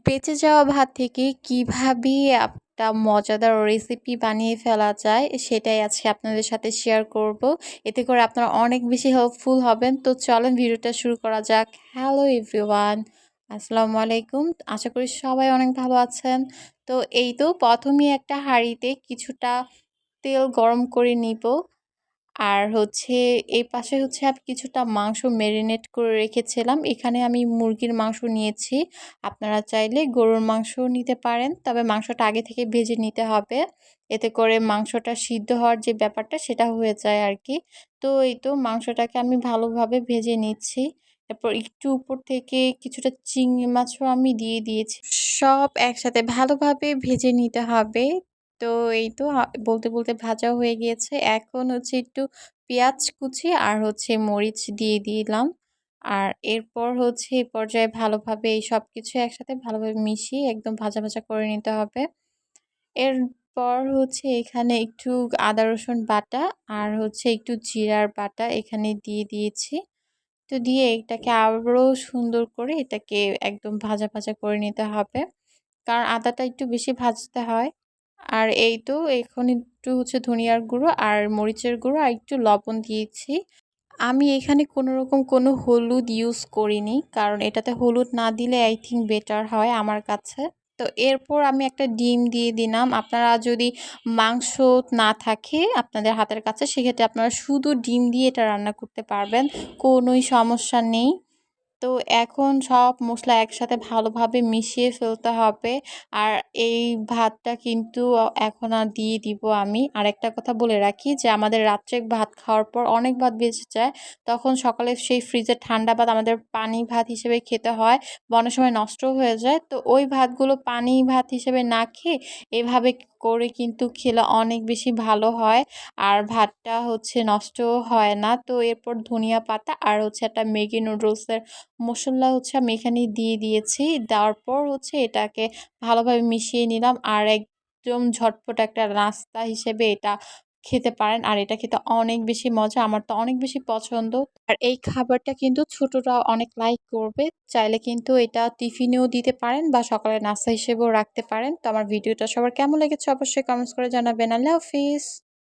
বেঁচে যাওয়া ভাত থেকে কিভাবে একটা মজাদার রেসিপি বানিয়ে ফেলা যায় সেটাই আজকে আপনাদের সাথে শেয়ার করব। এতে করে আপনারা অনেক বেশি হেল্পফুল হবেন। তো চলেন ভিডিওটা শুরু করা যাক। হ্যালো এভরিওয়ান, আসসালামু আলাইকুম। আশা করি সবাই অনেক ভালো আছেন। তো এই তো প্রথমেই একটা হাঁড়িতে কিছুটা তেল গরম করে নিব। আর হচ্ছে এই পাশে হচ্ছে আমি কিছুটা মাংস মেরিনেট করে রেখেছিলাম। এখানে আমি মুরগির মাংস নিয়েছি। আপনারা চাইলে গরুর মাংসও নিতে পারেন, তবে মাংসটা আগে থেকে ভেজে নিতে হবে। এতে করে মাংসটা সিদ্ধ হওয়ার যে ব্যাপারটা সেটা হয়ে যায় আর কি। তো এই তো মাংসটাকে আমি ভালোভাবে ভেজে নিচ্ছি। তারপর একটু উপর থেকে কিছুটা চিংড়ি মাছও আমি দিয়ে দিয়েছি। সব একসাথে ভালোভাবে ভেজে নিতে হবে। তো এই তো বলতে বলতে ভাজা হয়ে গিয়েছে। এখন হচ্ছে একটু পেঁয়াজ কুচি আর হচ্ছে মরিচ দিয়ে দিলাম। আর এরপর হচ্ছে এই পর্যায়ে ভালোভাবে এই সব কিছু একসাথে ভালোভাবে মিশিয়ে একদম ভাজা ভাজা করে নিতে হবে। এরপর হচ্ছে এখানে একটু আদা রসুন বাটা আর হচ্ছে একটু জিরার বাটা এখানে দিয়ে দিয়েছি। তো দিয়ে এটাকে আবারও সুন্দর করে এটাকে একদম ভাজা ভাজা করে নিতে হবে, কারণ আদাটা একটু বেশি ভাজতে হয়। আর এই তো এখন একটু হচ্ছে ধনিয়ার গুঁড়ো আর মরিচের গুঁড়ো আর একটু লবণ দিয়েছি। আমি এখানে কোনোরকম কোনো হলুদ ইউজ করিনি, কারণ এটাতে হলুদ না দিলে আই থিঙ্ক বেটার হয় আমার কাছে। তো এরপর আমি একটা ডিম দিয়ে দিলাম। আপনারা যদি মাংস না থাকে আপনাদের হাতের কাছে, সেক্ষেত্রে আপনারা শুধু ডিম দিয়ে এটা রান্না করতে পারবেন, কোনোই সমস্যা নেই। তো এখন সব মশলা একসাথে ভালোভাবে মিশিয়ে ফেলতে হবে। আর এই ভাতটা কিন্তু এখন আর দিয়ে দিব আমি। আর একটা কথা বলে রাখি যে আমাদের রাত্রে ভাত খাওয়ার পর অনেক ভাত বেঁচে যায়, তখন সকালে সেই ফ্রিজের ঠান্ডা ভাত আমাদের পানি ভাত হিসেবে খেতে হয় বা অনেক সময় নষ্ট হয়ে যায়। তো ওই ভাতগুলো পানি ভাত হিসেবে না খেয়ে এভাবে করে কিন্তু খেলে অনেক বেশি ভালো হয়। আর ভাতটা হচ্ছে নষ্টও হয় না। তো এরপর ধনিয়া পাতা আর হচ্ছে একটা ম্যাগি নুডলসের মশলা হচ্ছে আমি এখানে দিয়ে দিয়েছি। দেওয়ার পর হচ্ছে এটাকে ভালোভাবে মিশিয়ে নিলাম। আর একদম ঝটপট একটা নাস্তা হিসেবে এটা খেতে পারেন। আর এটা খেতে অনেক বেশি মজা, আমার তো অনেক বেশি পছন্দ। আর এই খাবারটা কিন্তু ছোটরা অনেক লাইক করবে। চাইলে কিন্তু এটা টিফিনেও দিতে পারেন বা সকালের নাস্তা হিসেবেও রাখতে পারেন। তো আমার ভিডিওটা সবার কেমন লেগেছে অবশ্যই কমেন্টস করে জানাবেন। আল্লাহ হাফিজ।